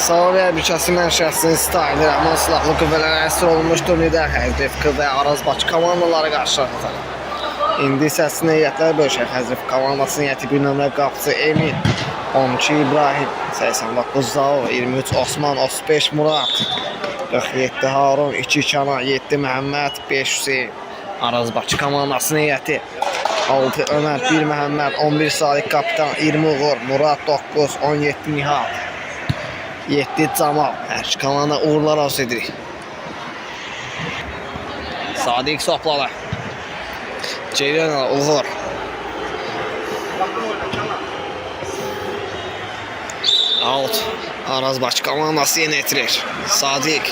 Sağ Büçəsi mənşəsinin Stayner Rəhman silahlı qüvvələrə əsir olunmuş turnirdə Həzrəf və Arazbaşı komandaları qarşılaşacaq. İndi isə heyətlər bölüşər. Həzrəf komandasının heyəti bir nömrə qapıcısı Emin, 12 İbrahim, 89 Zaur, 23 Osman, 35 Murad, 47 Harun, 2 Kənan, 7 Məhəmməd, 5 Hüseyin. Arazbaşı komandasının heyəti 6 Ömər, 1 Məhəmməd, 11 Sadiq Kapitan, 20 Uğur, Murad 9, 17 Nihal, 7 Camal. Hər iki komanda uğurlar arzu edirik. Sadiq sopladı. Ceylan Uğur. Out. Arazbaşı komandası yeni etirir. Sadiq.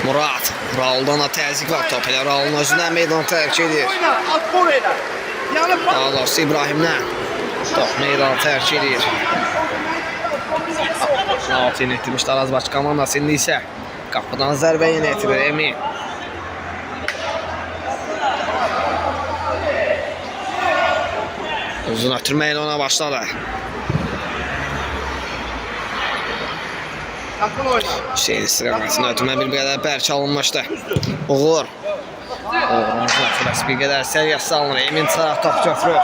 Murad. Raul'dan da təzyiq var. Top elə Raul'un özündən meydan tərk edir. Daha doğrusu İbrahim'dən. Top meydan tərk edir. Out yeni etirmişdi Arazbaşı komandası. İndi isə qapıdan zərbə yeni etirir Emin. Uzun ötürmeyle ona başladı. Hüseyin istiqamətində ötürmə bir qədər bərk alınmışdı. Uğur. Uğur'un ötürməsi bir qədər səriyyət salınır. Emin taraf top götürür.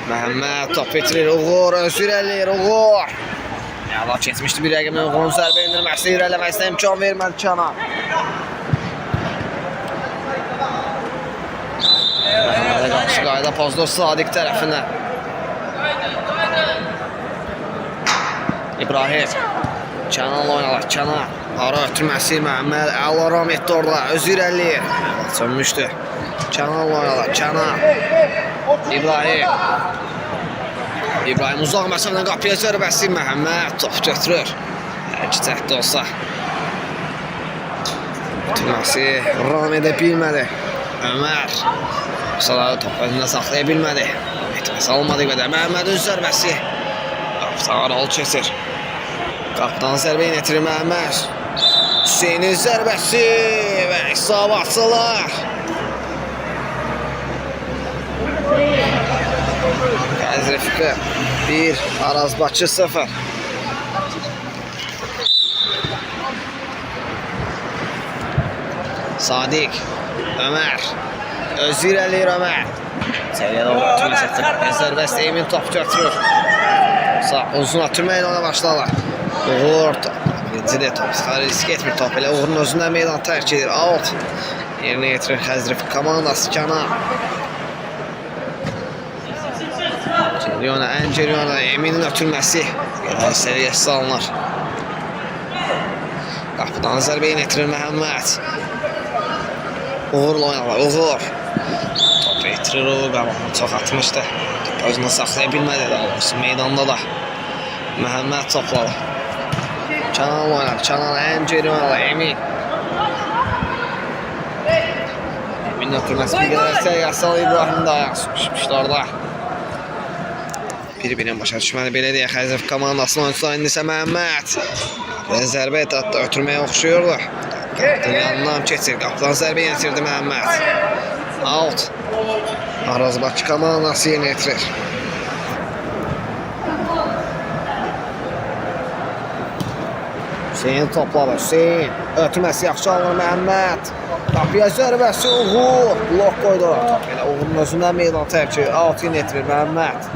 Məhəmməd top bitirir. Uğur özür eləyir. Uğur. Yava keçmişdi bir rəqimlə Uğur'un zərbə indirməsi irələməsinə imkan vermədi Kənan. Qarşı qayda pozdur Sadiq tərəfindən. İbrahim. Kənanla oynalar. Kənan. Ara ötürməsi Məhəmməd. Əlaram etdi orada. Özür eləyir. Sönmüşdü. Kənanla oynalar. Kənan. İbrahim. İbrahim uzaq məsafədən qapıya zərbəsi Məhəmməd. Top götürür. Hər iki cəhdə olsa. Ötürməsi ram edə bilmədi. Ömər. Saları top özündə saxlaya bilmədi. Etməsi almadı qədər. Məhəmmədin zərbəsi. Qapıdan Aral keçir. Qapıdan zərbə yönetirir Məhəmməd. Hüseynin zərbəsi və isabatçılar. Həzrəfikə 1, Arazbaşı 0. Sadiq. Ömər. Özür eləyir Ömər. Səriyə doğru ötürməsi etdir. Zərbəsi Emin top götürür. Uzun ötürməklə ona başlarlar. Uğur top. Birincidə top. Risk etmir top. Elə Uğur'un özündən meydan tərk edir. Out. Yerinə getirir Həzrəf komandası Kənan. Ceriyona Emin'in ötürməsi. Səriyyəsi salınır. Qapıdan zərbə yönetirir Məhəmməd. Uğur'la oynarlar. Uğur. Topu itirir Uğur. Qabağını çox atmışdı. Top özünü saxlaya bilmədi. Meydanda da Məhəmməd topladı. Kənanla oynar. Kənan Ceriyona Emin. Emin'in ötürməsi bir qədər səriyyəsi alır. İbrahim də ayaq sürüşmüşdü orada. Bir-birinin başa düşməli belə deyək. Həzrəf komandasının oyuncuları indi isə Məhəmməd. Zərbə etdi, ötürməyə oxşuyurdu. Qapıdan yanından keçir. Qapıdan zərbə yenitirdi Məhəmməd. Out. Arazbaşı komandası yeni etirir. Hüseyin topladı. Hüseyin. Ötürməsi yaxşı alınır Məhəmməd. Qapıya zərbəsi Uğur. Blok qoydu. Elə Uğur'un özündən meydan tərk edir. Out yeni etirir Məhəmməd.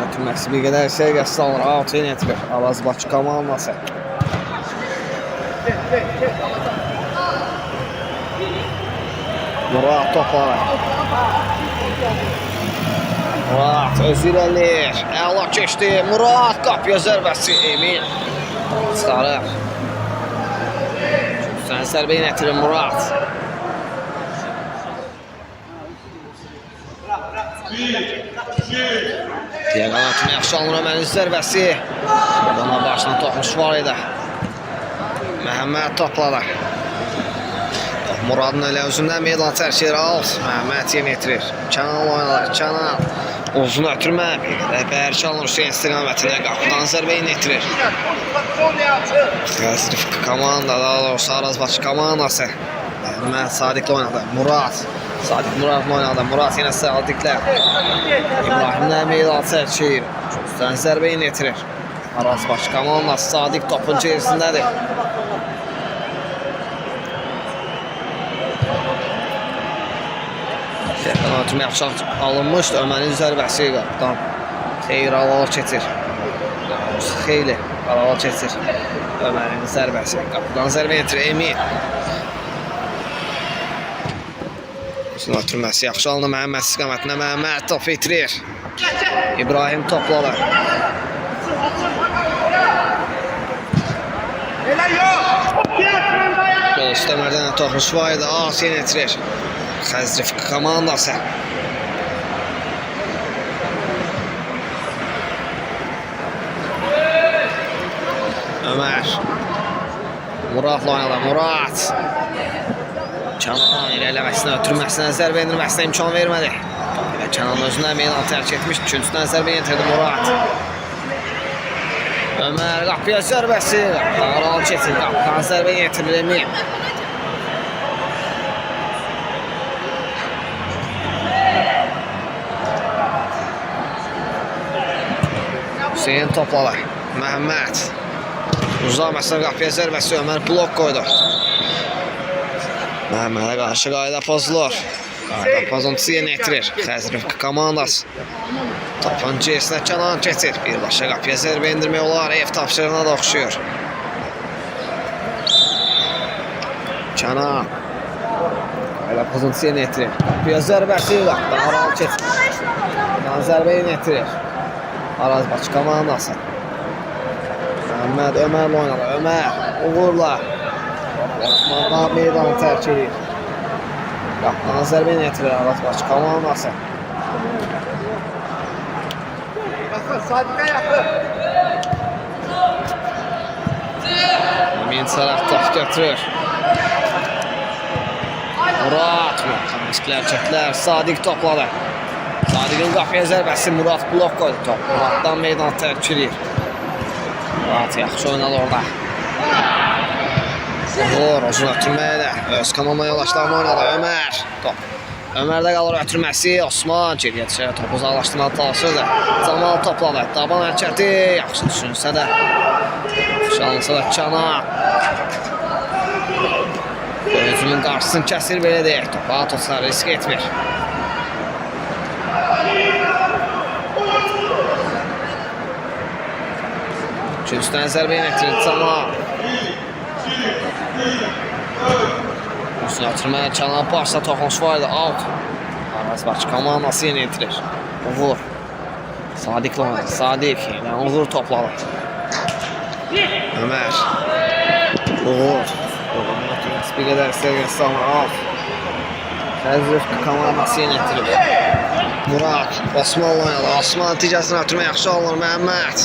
Ötürməsi bir qədər səriyyəsi salınır. Out yeni etirir. Arazbaşı komandası. Murad topladı. Murad özür eləyir. Əla keçdi. Murad qapıya zərbəsi Emin. Çıxarır. Sən zərbə yeni etirir Murad. Diğer atma yaxşı alınır Ömərin zərbəsi. Ona başına toxmuş var idi. Məhəmməd topladı. Muradın elə özündən meydan tərk edir. Məhəmməd yeni etirir. Kənanla oynalar. Kənan. Uzun ötürmə. Bərk alınır Hüseyin istiqamətində. Qapıdan zərbə yeni etirir. Həzrəf komanda, daha doğrusu Arazbaşı komandası Məhəmməd Sadiqlə oynadı. Murad. Sadiq Muradla oynadı. Murad yenə Sadiqlə. İbrahimlə meydan çəkir. Üstdən zərbə yeni yetirir. Araz baş komandası Sadiq topun içerisindədir. Penaltı yaxşı alınmışdı. Ömərin zərbəsi qapıdan. Xeyr alal keçir. Xeyli alal keçir. Ömərin zərbəsi. Qapıdan zərbə yetirir. Emin. Ötürməsi yaxşı alındı. Məhəmməd istiqamətində. Məhəmməd top itirir. İbrahim topladı. Gol istəmərdən toxuş var idi. Asiyen itirir. Xəzrif komandası. Ömer. Muradla oynadı. Murad. Canan ilerləməsinə, ötürməsinə, zərbə endirməsinə imkan vermədi. Canan özündən meydan tərk etmiş. Üçüncüdən zərbə yetirdi Murad. Ömer qapıya zərbəsi. Aral keçir. Qapıdan zərbə yetirir Emin. Hüseyin topladı. Məhəmməd. Uzaq məsələ qapıya zərbəsi. Ömer blok qoydu. Məhəmmədə qarşı qayda pozulur. Qayda pozuntusu yeni etirir. Xəzrif komandası. Topun cihesinə Canan keçir. Birbaşa qapıya zərbə indirmək olar. Ev tapşırığına da oxşuyur. Canan. Qayda pozuntusu yeni etirir. Qapıya zərbəsi. Qapıdan Aral keçir. Qapıdan zərbə yeni etirir. Arazbaşı komandası. Məhəmməd Ömərlə oynadı. Ömər uğurla. Osmanlı meydanı tərk edir. Qapıdan zərbə yetirir Arazbaşı komandası. Emin Sərəf top götürür. Murad. Məsklər çəklər. Sadiq topladı. Sadiqin qapıya zərbəsi. Murad blok qoydu top. Muraddan meydanı tərk edir. Murad yaxşı oynadı orada. Vur, uzun ötürməyə də. Öz komanda yoldaşlarını oynadı. Ömər. Top. Ömərdə qalır ötürməsi. Osman geriyə düşər. Topu uzaqlaşdırmağa çalışırdı. Camal topladı. Daban hərəkəti. Yaxşı düşünsə də. Şansı da Canan. Özünün qarşısını kəsir belə deyək. Topa atoslar risk etmir. Üçüncüdən zərbə yönetilir Canan. Üstünə ötürməyə Canan başla toxunuş var idi. Out. Arazbaşı komandası yeni yetirir. Uğur. Sadiqlə oynadı. Sadiq. Uğur topladı. Ömər. Uğur. Bir qədər istəyir salma. Out. Xəzrif komandası yeni yetirir. Murad. Osmanlı oynadı. Osman nəticəsini ötürmə yaxşı olunur. Məhəmməd.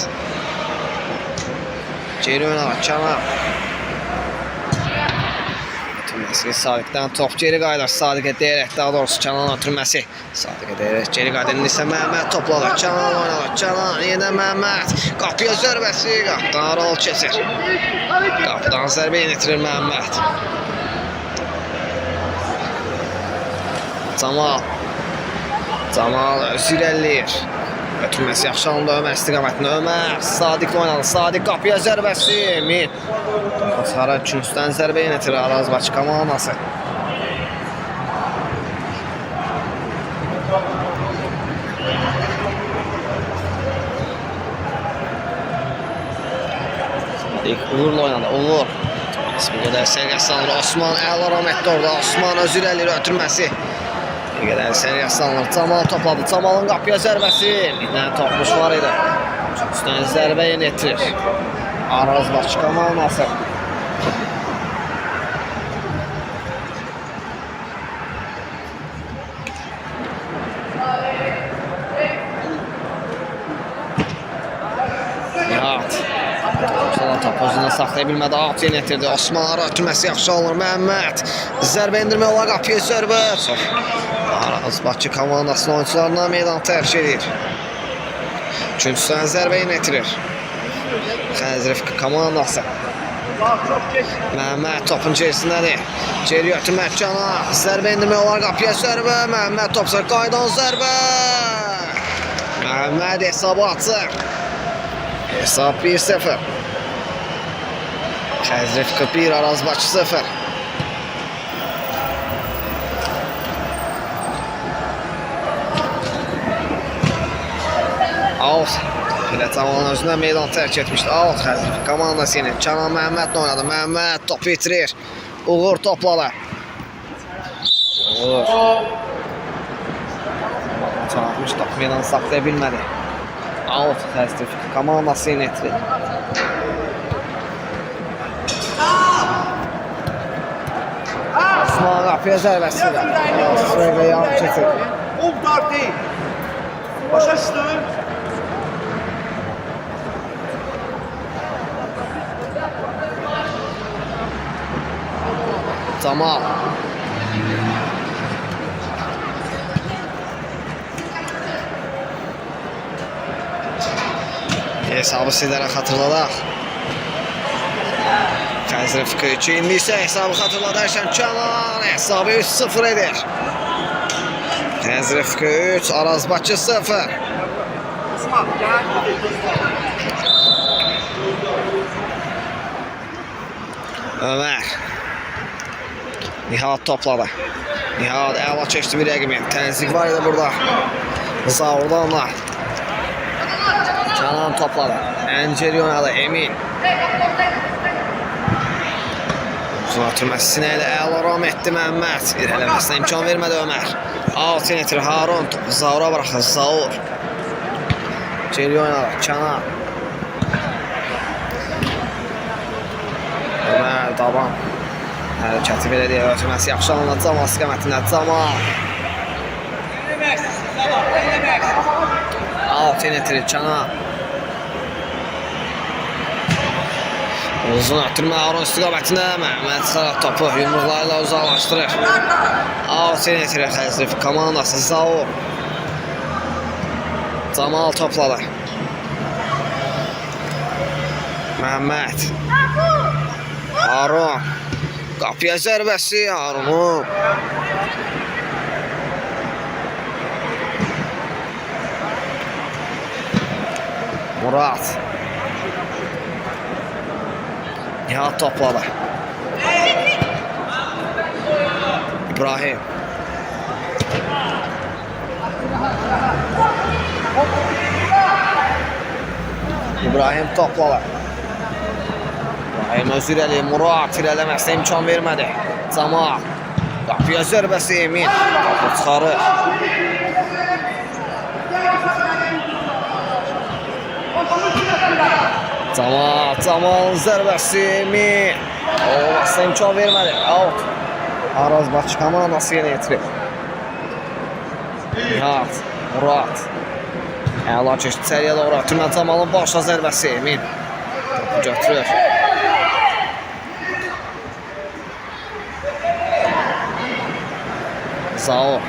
Geri oynadı. Canan. Sadiqdən top geri qayıdır. Sadiqə deyərək, daha doğrusu Canan ötürməsi. Sadiqə deyərək geri qayıdır. İndi isə Məhəmməd topladı. Canan oynadı. Canan yenə Məhəmməd. Qapıya zərbəsi. Qapıdan Aral keçir. Qapıdan zərbə yetirir Məhəmməd. Camal öz irəliləyir. Ötürməsi yaxşı alındı Ömər istiqamətində. Ömər Sadiqlə oynadı. Sadiq qapıya zərbəsi. Emin. Sara üçüncüdən zərbə yönetirir Arazbaşı komandası. Sadiq uğurla oynadı. Uğur. Bir qədər sərgəs alınır. Osman əla rəhmətli orada. Osman öz irəliləyir ötürməsi. Bir qədər sərgəs alınır. Camal topladı. Camalın qapıya zərbəsi. Bir dənə toxuş var idi. Üçüncüdən zərbə yönetirir Arazbaşı komandası. Top özünə saxlaya bilmədi. Out yenitirdi. Osman ara ötürməsi yaxşı alınır. Məhəmməd. Zərbə indirmə olar. Qapıya zərbə. Arazbaşı komandasının oyuncularına meydan tərk edir. Üçüncüsünə zərbə yenitirir Xəzrif komandası. Məhəmməd topun gerisindədir. Geri götürmək cana. Zərbə indirmək olar qapıya zərbə. Məhəmməd topsa qaydan zərbə. Məhəmməd hesabı açır. Hesab 1-0. Xəzrif 1, Arazbaşı 0. Out. Elə zamanın özündən meydan tərk etmişdi. Out Xəzrif komandası ilə. Canan Məhəmmədlə oynadı. Məhəmməd topu itirir. Uğur topladı. Uğur. Çarpmış top meydanı saxlaya bilmədi. Out Xəzrif komandası ilə itirir. Osman qapıya zərbəsi var. Sırayla yanı keçir. Umdar değil. Başa düşdün? Camal. Hesabı sizlərə xatırladaq. Xəzrif 2, indi isə hesabı xatırladarkən Canan hesabı 3-0 edir. Xəzrif 3, Arazbaşı 0. Osman gel. Ömer. Nihat topladı. Nihat əla keçdi bir rəqimi. Təzyiq var idi burada. Zaurdanla. Canan topladı. Ənceli oynadı. Emin. Uzun atırması sinəylə əla ram etdi Məhəmməd. İrələməsinə imkan vermədi Ömer. Altın etir Harun. Zaura bıraxır. Zaur. Celi oynadı. Canan. Ömer davam. Hərəkəti belə deyə ötürməsi yaxşı alınır. Camal istiqamətində. Camal. Altın etirir Canan. Uzun ötürmə Harun istiqamətində. Məhəmməd çıxaraq topu yumruqlarıyla uzaqlaşdırır. Altın etirir Xəzrif komandası. Zaur. Camal topladı. Məhəmməd. Harun. Qapıya zərbəsi Harun'un. Murat. Nihat topladı. İbrahim. İbrahim topladı. İbrahim özür eləyir. Murat irələməsinə imkan vermədi. Camal. Qapıya zərbəsi Emin. Qapı çıxarır. Camal'ın zərbəsi Emin. Olmazsa imkan vermədi. Out. Arazbaşı komandası yenə yetirib. Nihat. Murat. Əla keçdi içəriyə doğru. Ötürmə Camal'ın başla zərbəsi Emin. Topu götürür. Zaur.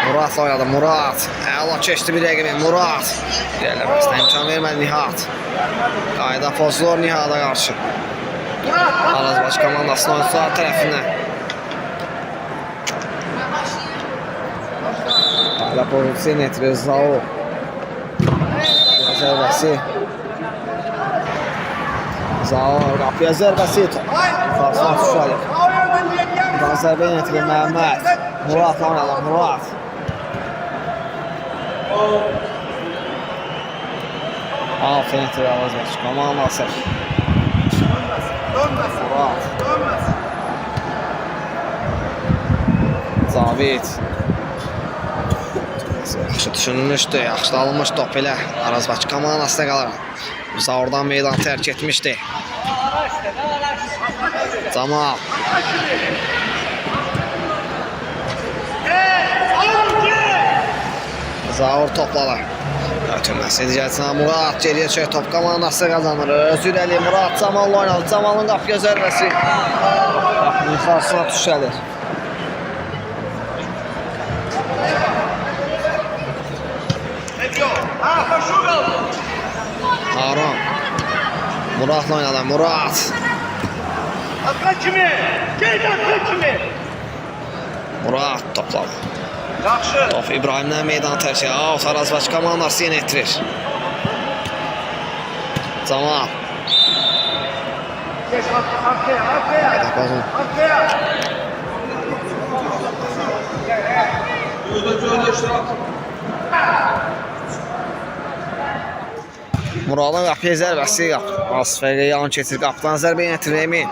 Murat oynadı. Murat. Əla keçdi bir rəqimi. Murat. İrələməsinə imkan vermədi Nihat. Qayda pozulur Nihata qarşı. Arazbaşı komandasının oyuncular tərəfindən. Qayda pozulması netirir Zaur. Zərbəsi. Zaur qapıya zərbəsi. Yuxarısına düşəlir. Buradan zərbə netirir Məhəmməd. Murat oynadı. Murat. Altın etirir Arazbaşı komandası. Murat. Zabit. Yaxşı düşünülmüşdü, yaxşı alınmış top elə Arazbaşı komandasına qalır. Zaurdan meydan tərk etmişdi. Camal. Zaur topladı. Ötürməsi digərsinə Murat geriyə çək top komandası qazanır. Özür əli Murat Camal'la oynadı. Camal'ın qapıya zərbəsi. Qapının yuxarısına düşəlir. Harun. Muratla oynadı. Murat. Atla kimi? Gel atla kimi? Murat topladı. Yaxşı. Top İbrahim'den meydan tercih. Out. Arazbaş komandası yeni ettirir. Camal. Geç arkaya, arkaya. Yapalım. Arkaya. Muradın qapıya zərbəsi yap. Asfəqə yan keçir. Qapıdan zərbə yetirir Emin.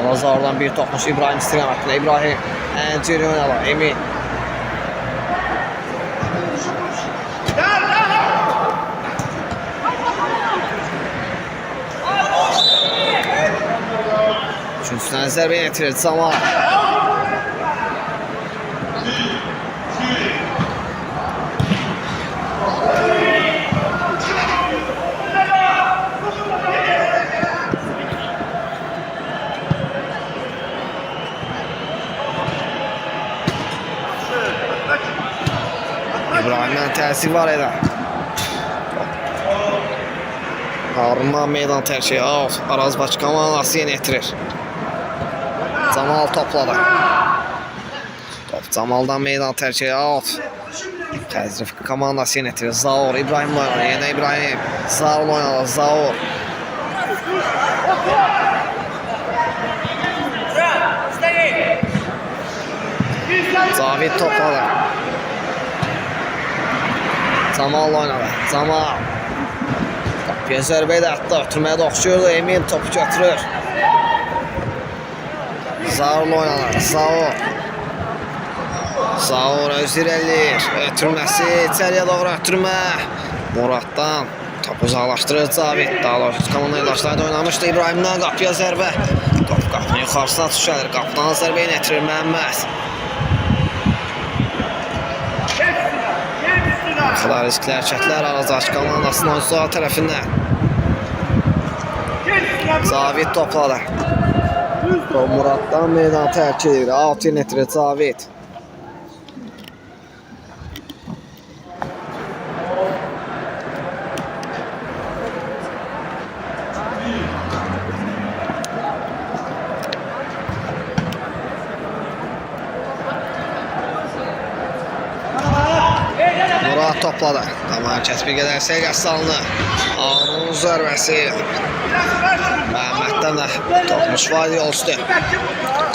Alazardan bir topmuş İbrahim istiqamətində. İbrahim ənciri oynadı. Emin. Üçüncüdən zərbə yetirir Camal. İbrahim'den təsir var edə. Harundan meydan tərkiyi out. Arazbaş komandası yeni etirir. Camal topladı. Top Camal'dan meydan tercihi out. Təzrif komandası yeni etirir. Zaur İbrahim oynadı. Yine İbrahim. Zaur oynadı. Zaur. Zavit topladı. Camal oynadı. Camal. Qapıya zərbə ilə atdı. Ötürməyə də oxşuyurdu. Emin topu götürür. Zaur'la oynadı. Zaur. Zaur öz irəliyir. Ötürməsi. İçəriyə doğru ötürmə. Muratdan. Topu uzaqlaşdırır Zavit. Daha doğrusu komanda yoldaşları oynamışdı. İbrahimdən qapıya zərbə. Top qapının yuxarısına düşəlir. Qapıdan zərbə yetirir Məhəmməd. Kadar riskli hərəkətlər Arazbaş komandasının oyuncuları tərəfindən. Zavit topladı. Muratdan meydan tərk edir. Out yeni etirir Zavit. Murat topladı. Tamam, kəsbi qədər səqət salındı. Ağrının zərbəsi. Məhəmməddən də topmuş var yol üstü.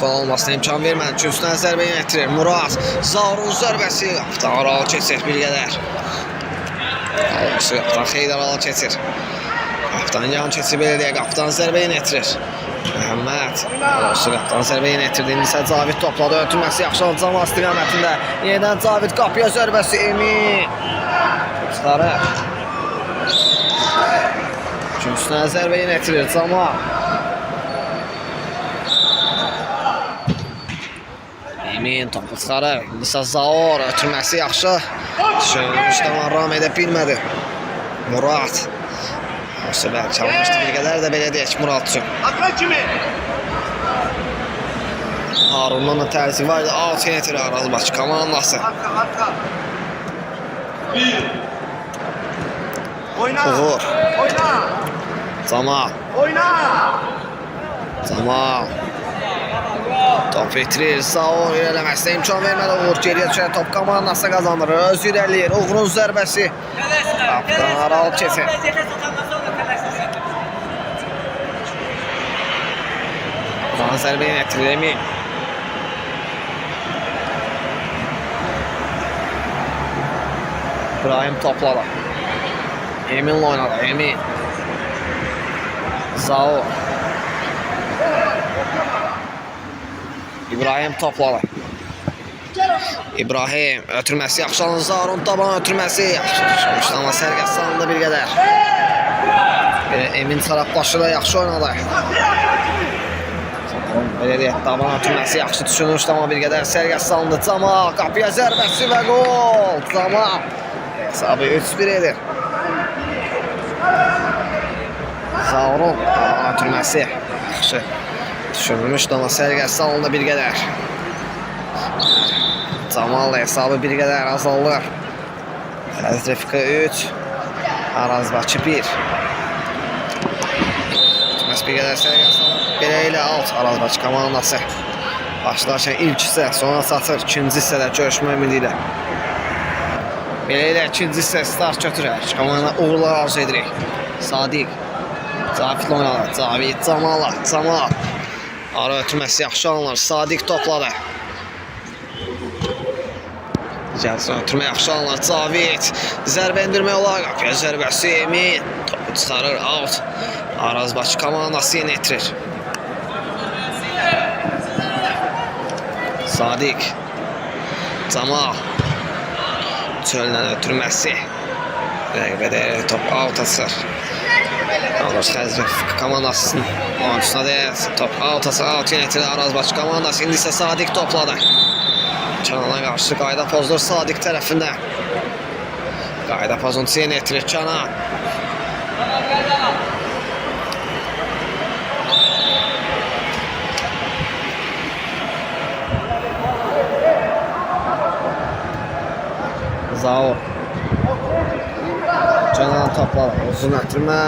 Gol olmasına imkan vermədi. Üçüncüdən zərbə yönetirir. Murat. Zaurun zərbəsi. Qapıdan aralı keçir bir qədər. Almışı qapıdan xeyli aralı keçir. Qapıdan yan keçir belə deyə. Qapıdan zərbə yönetirir. Məhəmməd. Almışı qapıdan zərbə yönetirir. İndi isə Cavid topladı. Ötürməsi yaxşı oldu Camal istiqamətində. Yenidən Cavid qapıya zərbəsi. Emin. Çıxarır. Üçüncüdən zərbə yönetirir Camal. Emin topu çıxarır. İndi isə Zaur. Ötürməsi yaxşı. Düşünmüş devam edə bilmədi. Murat. Yoxsa bəlkə almışdı bir qədər də belə deyək Murat üçün. Atla kimi? Harundan da tərzi var idi. Out yönetirir Arazbaş komandası. Arka. Oyna. Uğur. Oyna. Camal. Oyna. Camal. Top itirir. Zaur irələməsinə imkan vermədi. Uğur geriyə düşən top komandası qazanır. Öz irəliyir. Uğurun zərbəsi. Qapıdan aralı keçir. Qapıdan zərbə yönetirir Emin. İbrahim topladı. Emin'le oynadı. Emin. Zaur. İbrahim topladı. İbrahim ötürməsi yaxşı alındı. Zaurun taban ötürməsi yaxşı. Amma sərgət salındı bir qədər. Emin tarafbaşı da yaxşı oynadı. Belə deyək, taban ötürməsi yaxşı düşünmüşdü, amma bir qədər sərgət salındı. Camal qapıya zərbəsi və gol. Camal hesabı 3-1 edir. Zaurun taban ötürməsi yaxşı düşünmüşdü, amma sərgət salındı bir qədər. Camal hesabı bir qədər azalır. Xəzrəfika 3, Arazbaşı 1. Tutmaz bir qədər sərgəsələr. Belə ilə alt Arazbaşı komandası. Başlarkən ilk hissə, sonra satır. İkinci hissədə görüşmə ümidi ilə. Belə ilə ikinci hissə start götürər. Komanda uğurlar arzu edirik. Sadiq. Cavid oynadı. Cavid Camala. Camal. Ara ötürməsi yaxşı alınır. Sadiq topladı. Gəlsin ötürmə yaxşı alınır. Cavid. Zərbə indirmək olar. Qapıya zərbəsi Emin. Topu çıxarır. Out. Arazbaşı komandası yeni itirir. Sadiq. Camal. Çöldən ötürməsi. Rəqbədə top out asır. Alır Xəzrəfika komandasının oyuncusuna deyir. Top out asır. Out yeni itirir Arazbaşı komandası. İndi isə Sadiq topladı. Canana qarşı qayda pozdur Sadiq tərəfində. Qayda pozuntusu yeni itirir Canan. Zao. Canan topladı. Uzun ötürmə.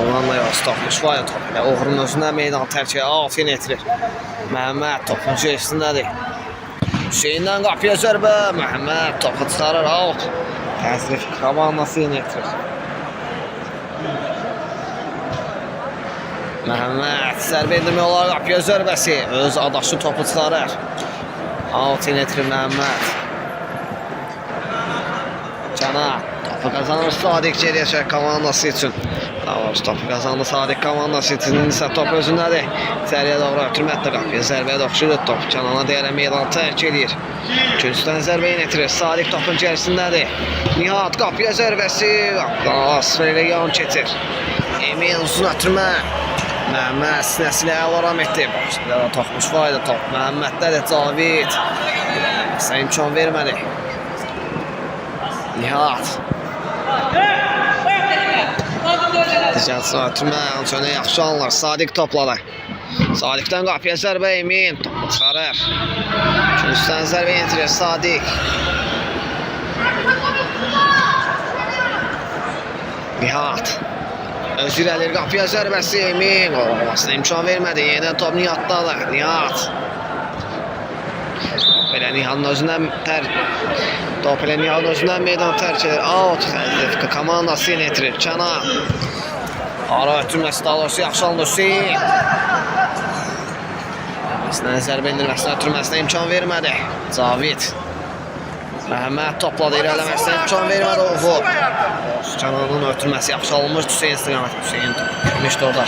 Oğlanla yox. Stopmuş var ya top. Uğurun özündən meydan tərkiyə. Alt yeni itirir. Məhəmməd topun şeysindədir. Hüseyndən qapıya zərbə. Məhəmməd topu çıxarır. Out. Xəzrəfika komandası yeni itirir. Məhəmməd zərbə indirmək olar. Qapıya zərbəsi. Öz adaşı topu çıxarır. Out yeni itirir Məhəmməd. Canan. Topu kazanır Sadiq geriyə çək komandası üçün. Davos topu kazandı Sadiq komandası üçün. İndi top özündədir. İçəriyə doğru ötürməklə qapıya zərbəyə doxşudur top. Canana deyərək meydanı tərk edir. İkincisindən zərbə yönetirir. Sadiq topun içərisindədir. Nihat qapıya zərbəsi. Asfer ilə yan keçir. Emin uzun ötürmə. Məhəmməd sinəsi ilə əvaram etdi. Başında da toxmuş fayda top. Məhəmməddədir Cavid. Sən imkan vermədi. Nihat. Dicəsi ötürmə, öncəndə yaxşı alınır. Sadiq topladı. Sadiqdən qapıya zərbə Emin. Topu çıxarır. İkincisindən zərbə yetirir Sadiq. Nihat. Öz irəlir qapıya zərbəsi Emin. Olmasına imkan vermədi. Yenidən top Nihatdadır. Nihat. Belə Nihanın özündən top elə Nihanın özündən meydan tərk edir. Out. Xəzrəfika komandası yeni itirir. Canan. Ara ötürməsi daha doğrusu yaxşı alınır Hüseyin. Məsələn zərbə indirməsinə ötürməsinə imkan vermədi. Cavid. Məhəmməd topladı, irələməsinə imkan vermədi. Uğur. Cananın ötürməsi yaxşı alınmış. Hüseyin istiqaməti. Hüseyin girmişdi orada.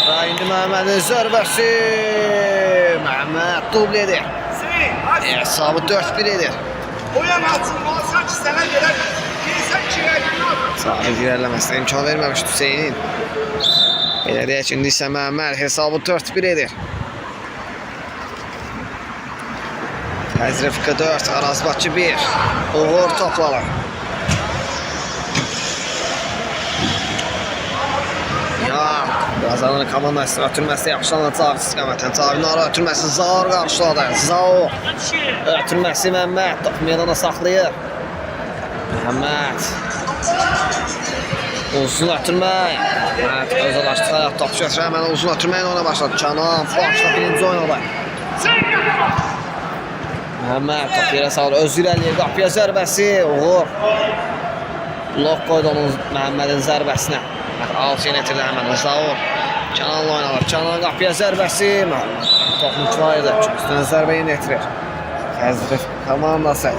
Və indi Məhəmmədin zərbəsi. Məhəmməd dubl edir. Hesabı 4-1 edir. Oyan alsın, alsan ki sənə görə girsən kirə günah. Sahib irələməsinə imkan verməmişdi Hüseynin. Belə deyək, indi isə Məhəmməd hesabı 4-1 edir. Xəzrəfika 4, Arazbaşı 1. Uğur topladı. Ya, Qazanın komandasının ötürməsi yaxşı alınır Cavid istiqamətən. Cavidin ara ötürməsi Zaur qarşıladı. Zaur. Ötürməsi Məhəmməd. Top meydana saxlayır. Məhəmməd. Uzun ötürmə. Məhəmməd öz adaşdıqlar top götürür. Həmən uzun ötürməyin ona başladı. Canan başla birinci oynadı. Məhəmməd top yerə salır. Öz irəliyir. Qapıya zərbəsi. Uğur. Blok qoydu onun Məhəmmədin zərbəsinə. Alt yönetilir həmən Zaur. Cananla oynadır. Canan qapıya zərbəsi. Məhəmməd topun kifayədə. Üstünə zərbə yönetilir. Xəzrəfika komandası.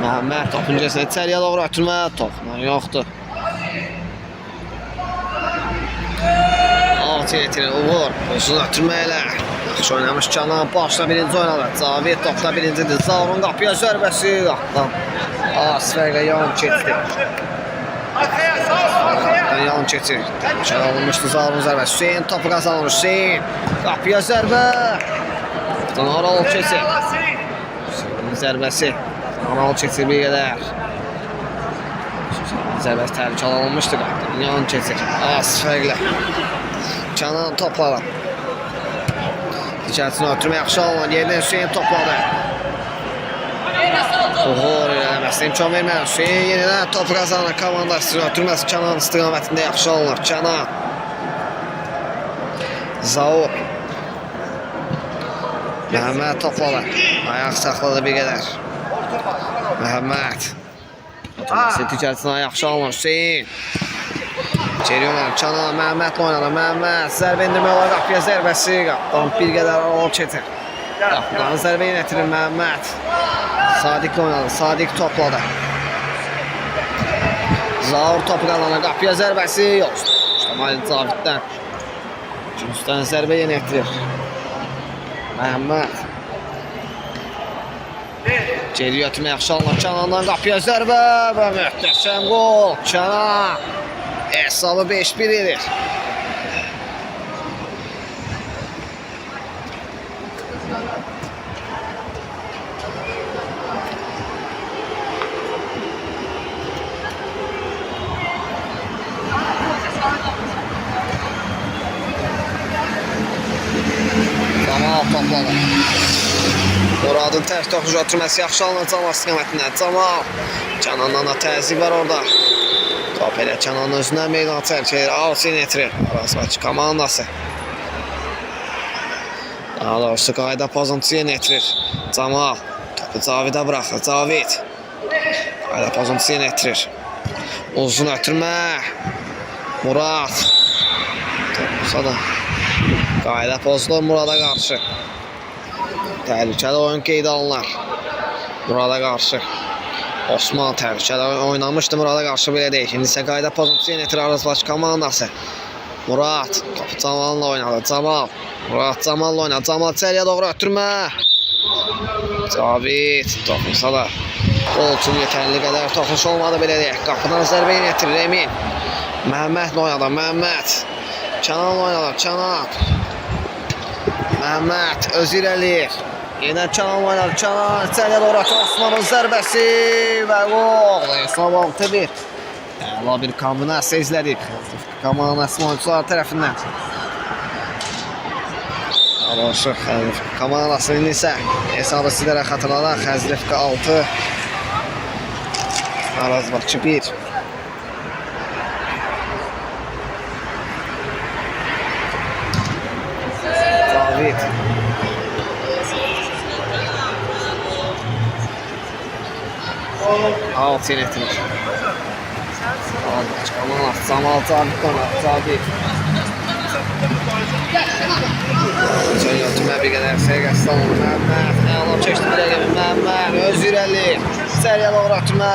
Məhəmməd topun cəsinə içəriyə doğru ötürmə. Topla yoxdur. Alt yönetilir. Uğur. Uzun ötürmə ilə. Yaxşı oynamış Canan. Başla birinci oynadı. Cavid topda birincidir. Zaurun qapıya zərbəsi. Qapdan. Asfer ilə yan keçdi. Arkaya sağ ol, arkaya. Yan keçir. Şəl alınmışdı Zaurun zərbəsi. Hüseyin topu qazanır. Hüseyin. Qapıya zərbə. Aral keçir. Hüseynin zərbəsi. Aral keçir bir qədər. Zərbəsi təhlükə alınmışdı. Qapdan yan keçir. Asfer ilə. Canan topladı. Dicəsini ötürmə yaxşı alınır. Yerindən Hüseyin topladı. Uğur eləməsinə imkan verməyən Hüseyin yenidən topu qazanır komandası. Ötürməsi Kənan istiqamətində yaxşı alınır. Kənan. Zaur. Məhəmməd topladı. Ayaq saxladı bir qədər. Məhəmməd. Ötürməsi digərçinə yaxşı alınır Hüseyin. İçeri yönəlir Kənan. Məhəmmədlə oynadı. Məhəmməd zərbə indirmək olar qapıya zərbəsi. Qapıdan bir qədər alıb çetir. Qapıdan zərbə yönetirir Məhəmməd. Sadiq oynadı. Sadiq topladı. Zaur topu qazanır. Qapıya zərbəsi yox. İşte Caviddən. Üstdən zərbə yönetirir. Məhəmməd. Geri götürmə yaxşı alınır. Kənandan qapıya zərbə və möhtəşəm qol. Kənan. Hesabı 5-1 edir. Camal topladı. Muradın tərs toxucu ötürməsi yaxşı alınır Camal istiqamətindən. Camal. Kənandan da təzyiq var orada. Top elə Kənanın özündən meydana çəkir. Avsin etirir. Arasbaçı komandası. Daha doğrusu qayda pozuntusu yeni etirir. Camal. Topu Cavidə bıraxır. Cavid. Qayda pozuntusu yeni etirir. Uzun ötürmə. Murad. Topu da. Qayda pozulur Murada qarşı. Təhlükəli oyun qeydə alınır. Murada qarşı. Osman təhlükəli oynamışdı Murada qarşı belə deyək. İndi isə qayda pozuntusu yönetirir Arazbaşı komandası. Murad topu Camal'la oynadı. Camal. Murad Camal'la oynadı. Camal içəriyə doğru ötürmə. Cavid toxunsa da gol üçün yetərli qədər toxunuş olmadı belə deyək. Qapıdan zərbə yönetirir Emin. Məhəmmədlə oynadı. Məhəmməd. Kənanla oynadı. Kənan. Məhəmməd özü irəliyir. Yenə Kənan oynadı. Kənan içəriyə doğru atır. Osmanın zərbəsi və gol. Hesab 6-1. Əla bir kombinasiya izlədik. Kombinasiya oyuncular tərəfindən. Doğrusu kombinasiyasının isə hesabı sizlərə xatırladaq. Xəzrifqə 6. Arazbaşı 1. David. Altı yönetilir. Camal, Camal David. Yönetmə bir qədər sərgəs salınır. Məhəmməd, əlam çəkdi bir dəqiqə. Məhəmməd, öz irəli. Səriyə doğru atma.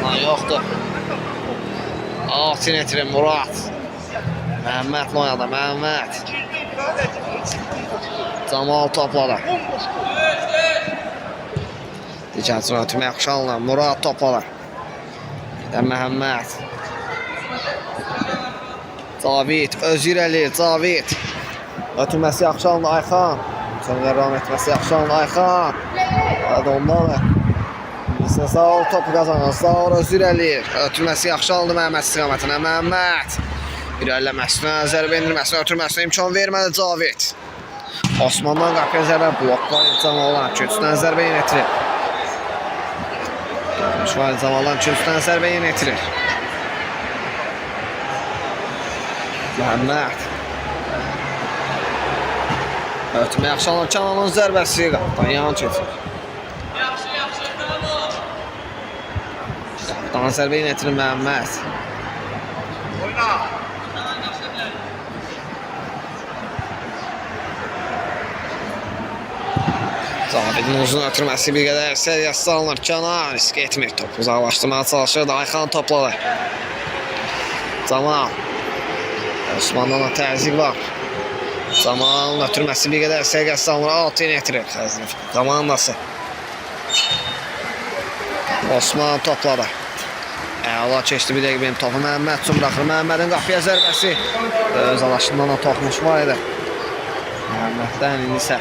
Lan yoxdur. Altı yönetilir Murad. Məhəmmədlə oynadı. Məhəmməd. Camal topladı. Digərçin ötürmə yaxşı alınır. Murad topladı. Məhəmməd. Cavid öz irəli. Cavid. Ötürməsi yaxşı alınır Ayxan. Sonra devam etməsi yaxşı alınır Ayxan. Hadi ondan. İşte Zaur topu qazanır. Zaur öz irəliyir. Ötürməsi yaxşı alınır Məhəmməd istiqamətinə. Məhəmməd. İrəliləməsinə, zərbə indirməsinə, ötürməsinə imkan vermədi Cavid. Osmandan qapıya zərbə bloklar imkanı olan köçüdən zərbə yönetirir. Şuayl Camal'dan köçüdən zərbə yönetirir. Məhəmməd. Ötürmə yaxşı alan Kənanın zərbəsi qapıdan yan keçir. Qapıdan zərbə yönetirir Məhəmməd. Zavidin uzun ötürməsi bir qədər səriyyəsi alınır. Kənan risk etmir. Topu uzaqlaşdırmaya çalışır. Ayxan topladı. Camal. Osmandan da təzyiq var. Camalın ötürməsi bir qədər səriyyəsi alınır. 6 yönetirir Xəzrif komandası. Osman topladı. Əla keçdi bir dəqiqə benim topu Məhəmməd üçün bıraxır. Məhəmmədin qapıya zərbəsi. Öz alaşından da toxmuş var idi. Məhəmməddən indi isə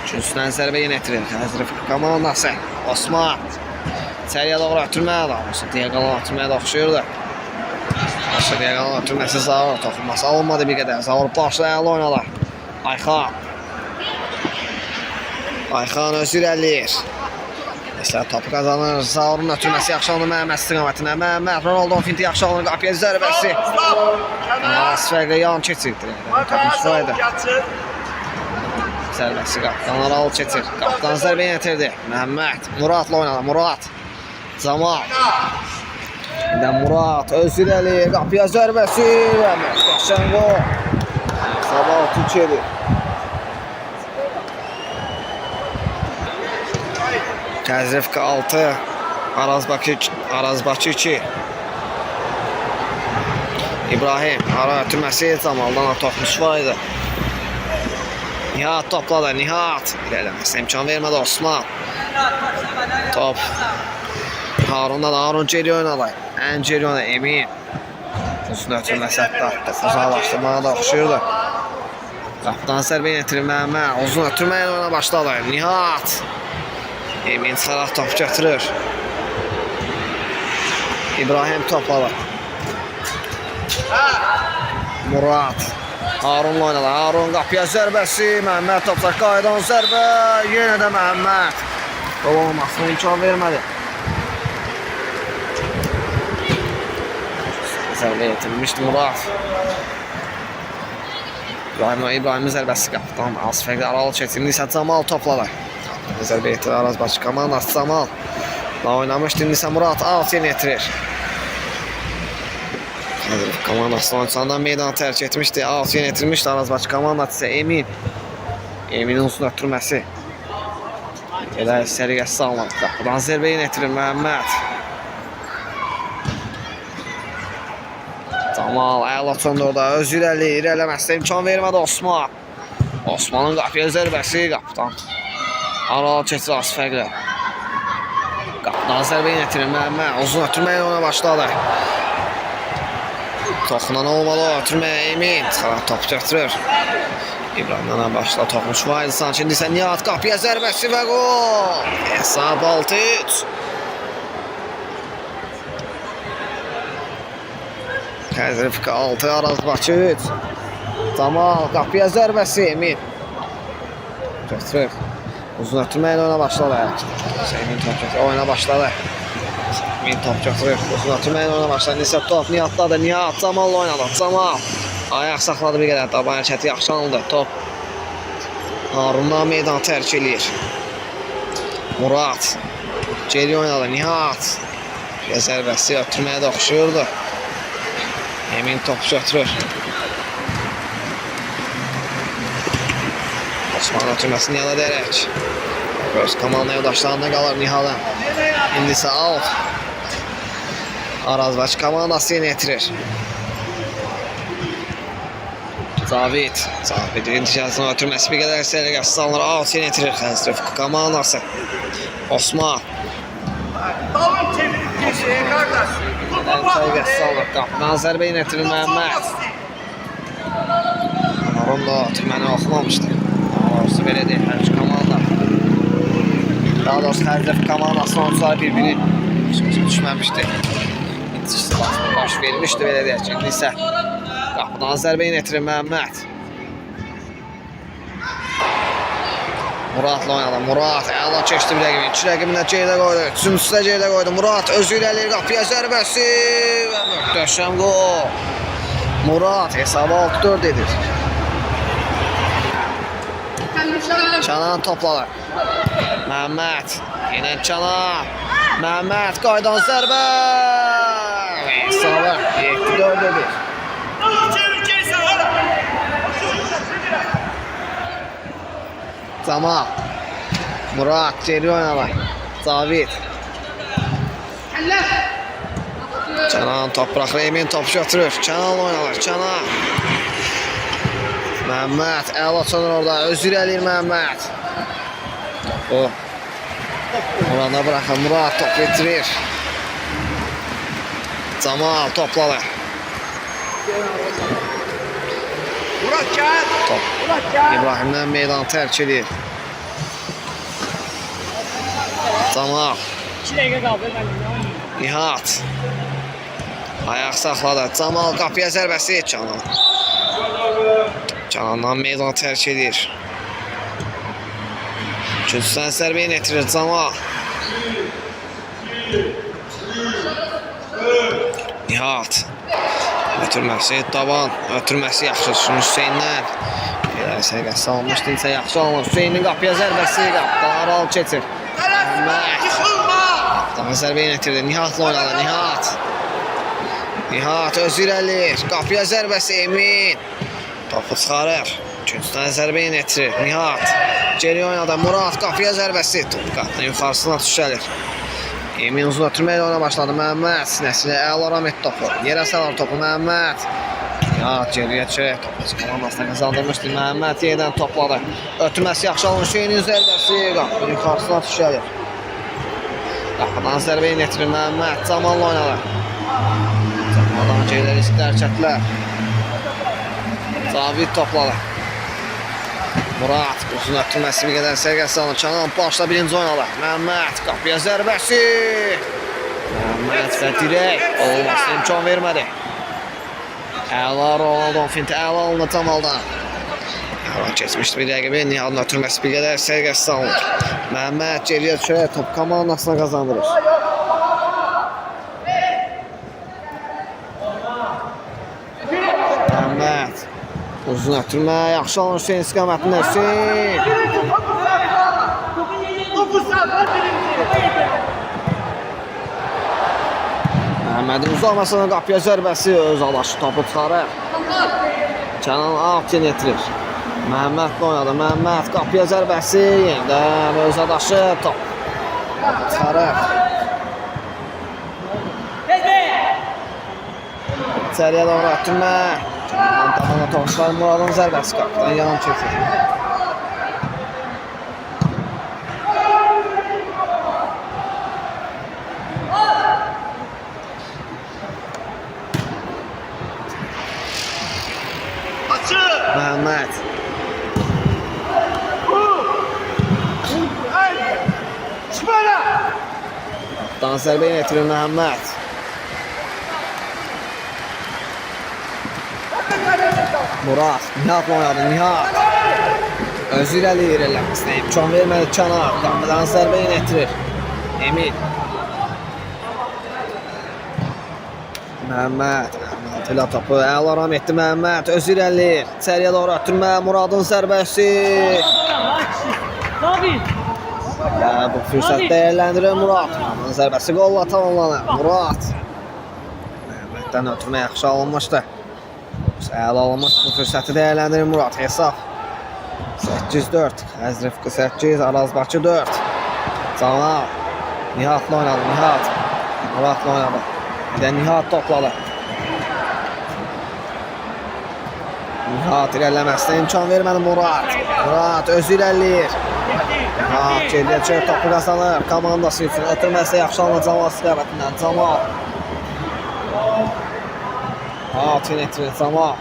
üçüncüsündən zərbə yönetirir Xəzrif komandası. Osman. İçəriyə doğru ötürməyə də. Diyə qalan ötürməyə də oxşuyurdu. Diyə qalan ötürməsi Zaur. Toxunması alınmadı bir qədər. Zaur başla əla oynalar. Ayxan. Ayxan öz irəliyir. İslam topu kazanır. Zaurun ötürməsi yaxşı alınır Məhəmməd istiqamətinə. Məhəmməd Ronaldo finti yaxşı alınır. Qapıya zərbəsi. Asfəqə yan keçirdir. Topun şuraydı. Zərbəsi qapıdan aralı keçir. Qapıdan zərbə yetirdi. Məhəmməd Muradla oynadı. Murad. Camal. İndə Murad öz irəli. Qapıya zərbəsi. Məhəmməd qəşəng gol. Sabah Türkiyədir. Təzrifka 6, Arazbakı 2. İbrahim, ara ötürməsi Camaldan topmuş var idi. Nihat topladı, Nihat. İlerləməsinə imkan vermədi Osman. Top. Harun'dan Harun geri oynadı. Ən geri oynadı Emin. Uzun ötürməsi hətta uzaqlaşdırmağa da oxşuyurdu. Qapıdan zərbə yetirir Məhəmməd. Uzun ötürməyə oyuna başladı. Nihat. Emin Salah top götürür. İbrahim topladı. Murad. Harun'la oynadı. Harun qapıya zərbəsi. Məhəmməd toplar qaydan zərbə. Yenə də Məhəmməd. Gol olmasına imkan vermədi. Zərbə yetirmişdi Murad. İbrahimin zərbəsi qapıdan az fərqli aralı keçirdi. İsə Camal topladı. Zərbə yetirir Arazbakı komandası Camal. Oynamışdı İsə Murad alt yeni yetirir. Komandası oyuncularından meydanı tərk etmişdi. Alt yeni yetirmişdi Arazbakı komandası isə Emin. Eminin uzun ötürməsi. Elə səriqəsi almadı. Qapıdan zərbə yeni yetirir Məhəmməd. Camal əla çöndürdü. Öz irələməsinə imkan vermədi Osman. Osmanın qapıya zərbəsi qapıdan. Aralı keçir az fərqlə. Qapıdan zərbə yetirir Məhəmməd. Uzun ötürməyə ona başladı. Toxunan olmalı ötürməyə Emin. Çıxaraq top götürür. İbrahimdən başladı. Toxmuş var idi sanki. İndi isə Nihat qapıya zərbəsi və qol. Hesab 6-3. Təzrifka 6, Arazbakı 3. Camal qapıya zərbəsi Emin. Götürür. Uzun ötürməyə oyuna başladı. Emin top götürür. Oyuna başladı. Emin top götürür. Uzun ötürməyə oyuna başladı. Nisə top Nihatdadır. Nihat Camal'la oynadı. Camal. Ayaq saxladı bir qədər. Daba hərəkəti yaxşı alındı. Top. Harun'dan meydanı tərk eləyir. Murad. Geri oynadı. Nihat. Zərbəsi ötürməyə də oxşuyurdu. Emin top götürür. Osman ötürməsini yana edərək. Öz komanın yoldaşlarına qalır Nihal'ın. İndi isə out. Arazbakı komandası yeni yetirir. Cavid. Cavid'in intişasına ötürməsi bir qədər səliqəsiz alınır. Out yeni yetirir Xəzrif komandası. Osman. Dalın çevirip geçeye kardeş. Səliqəsiz alınır. Qapıdan zərbə yeni yetirir Məhəmməd. Harun da ötürməni oxumamışdı. Doğrusu belə deyil, hər üç komanda. Daha doğrusu Xəzrif komandasının oyuncuları bir-birini düşməmişdi. İntişsi baş vermişdi, belə deyək ki. İndi isə qapıdan zərbə yeni yetirir Məhəmməd. Muradla oynadı. Murad əla keçdi bir rəqibin. 2 rəqibinə geridə qoydu. Üçüncüsü də geridə qoydu. Murad özü irəlir qapıya zərbəsi və möhtəşəm qol. Murad hesabı 6-4 edir. Canan topladı. Məhəmməd. Yenə Canan. Məhəmməd qaydan zərbə. Hesabı 7-4 edir. Dalın çevirip geçeye hala. Camal. Murad geri oynadı. Cavid. Canan top bırakır. Emin top götürür. Canan oynadı. Canan. Məhəmməd əla çönür orada. Öz irəliyir Məhəmməd. O. Murada bırakır. Murad top bitirir. Camal topladı. Murat gel. Top. Murat gel. İbrahimdən meydanı tərk edir. Camal. 2 dakika kaldı ben. Nihat. Ayaq saxladı. Camal qapıya zərbəsi. Canan. Canandan meydanı tərk edir. Üçüncüsündən zərbə yeni yetirir Camal. Nihat. Ötürməsi taban. Ötürməsi yaxşı düşün Hüseyndən. Səqət salmışdı. İnsə yaxşı alınır. Hüseynin qapıya zərbəsi. Qapıdan Aral keçir. Məhməd. Qapıdan zərbə yetirdi. Nihatla oynadı. Nihat özü irəlir. Qapıya zərbəsi Emin. Topu çıxarır. Küncdən zərbə yetirir. Nihat. Geri oynadı. Murad qapıya zərbəsi. Top qapının yuxarısına düşəlir. Emin uzun ötürməklə oyuna başladı. Məhməd sinəsilə əl et topu. Yerə salar topu Məhməd. Nihat geriyə çək. Komandasına qazandırmışdı. Məhməd yenidən topladı. Ötürməsi yaxşı alın. Hüseynin zərbəsi. Qapının yuxarısına düşəlir. Qapıdan zərbə yetirir Məhməd. Camal'la oynadı. Camal'dan geriyə riskli hərəkətlər. Cavid topladı. Murad uzun ötürməsi bir qədər sərgət salınır. Kənan başla birinci oynadı. Məhməd qapıya zərbəsi. Məhməd və dirək olmasına imkan vermədi. Əla Ronaldon finti əla alınır Camal'dan. Əla keçmişdi bir rəqibi. Nihatın ötürməsi bir qədər sərgət salınır. Məhməd geriyə düşər. Top komandasına qazandırır. Məhməd uzun ötürmə, yaxşı alın Hüseyin istiqamətində Hüseyin. Məhmədin uzaqmasına qapıya zərbəsi öz alaşı topu çıxarır. Kənan Avtin yetirir. Məhmədlə oynadı. Məhməd qapıya zərbəsi. Yenidən öz adaşı top çıxarır. İçəriyə doğru ötürmə. Tamamına toxuşlar Muradın zərbəsi qapıdan yan çəkir. Məhməd. Qapıdan zərbə yetirir Məhməd. Murad, Nihatla oynadı, Nihat. Özü irəliyir eləməsinə, imkan vermədi Kənar. Qapıdan zərbə yetirir. Emin. Məhməd ilə topu əla ram etdi Məhməd. Özü irəliyir. İçəriyə doğru ötürmə, Muradın zərbəsi. Bu fürsət dəyərləndirir Murad. Muradın zərbəsi qolla tamamlanır. Murad. Məhməddən ötürmə yaxşı alınmışdı. Əla alınmış bu fürsəti dəyərləndirir Murad. Hesab 8-4. Xəzrifqi 8, Arazbakı 4. Camal. Nihatla oynadı. Nihat. Muradla oynadı. Bir də Nihat topladı. Nihat irəliləməsinə imkan vermədi Murad. Murad özü irəliyir. Nihat geriyə çək topu qazanır. Komandası üçün ötürməsi yaxşı alınır Camal istiqamətindən. Camal. Atin etirir Camal.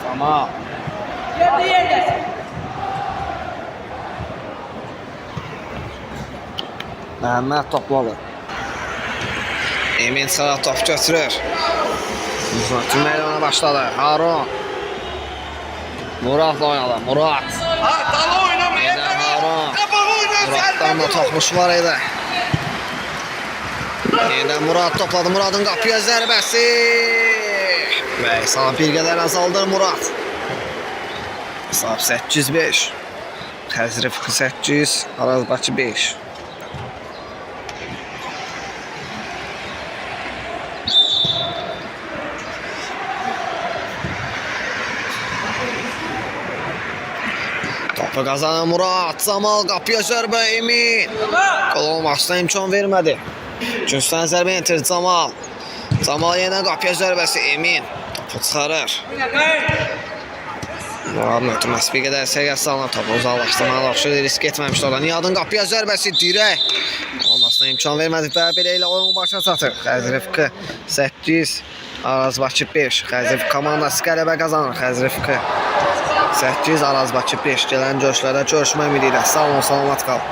Camal. Məhməd topladı. Emin sağa top götürür. Tüməklə ona başladı. Harun. Muradla oynadı. Murad. Edən Harun. Muraddan da toxmuş var idi. Yeniden Murad topladı. Muradın qapıya zərbəsi. Və hesab bir qədər azaldır Murad. Hesab 8-5. Xəzrifqi 8, Arazbakı 5. Topu qazanır Murad. Camal qapıya zərbə Emin. Qol olmasına imkan vermədi. Küncdən zərbə yetirir Camal. Camal yenə qapıya zərbəsi Emin. Topu çıxarır. Muradın ötürməsi bir qədər sərgət salınır. Topu uzaqlaşdırmağa başladı. Risk etməmişdi orada. Nihatın qapıya zərbəsi dirək. Olmasına imkan vermədi. Belə ilə oyun başa çatır. Xəzrifqi 8, Arazbakı 5. Xəzrifqi komandası qələbə qazanır. Xəzrifqi 8, Arazbakı 5. Gələn görüşlərdə görüşmək ümidi ilə. Sağ olun, salamat qalın.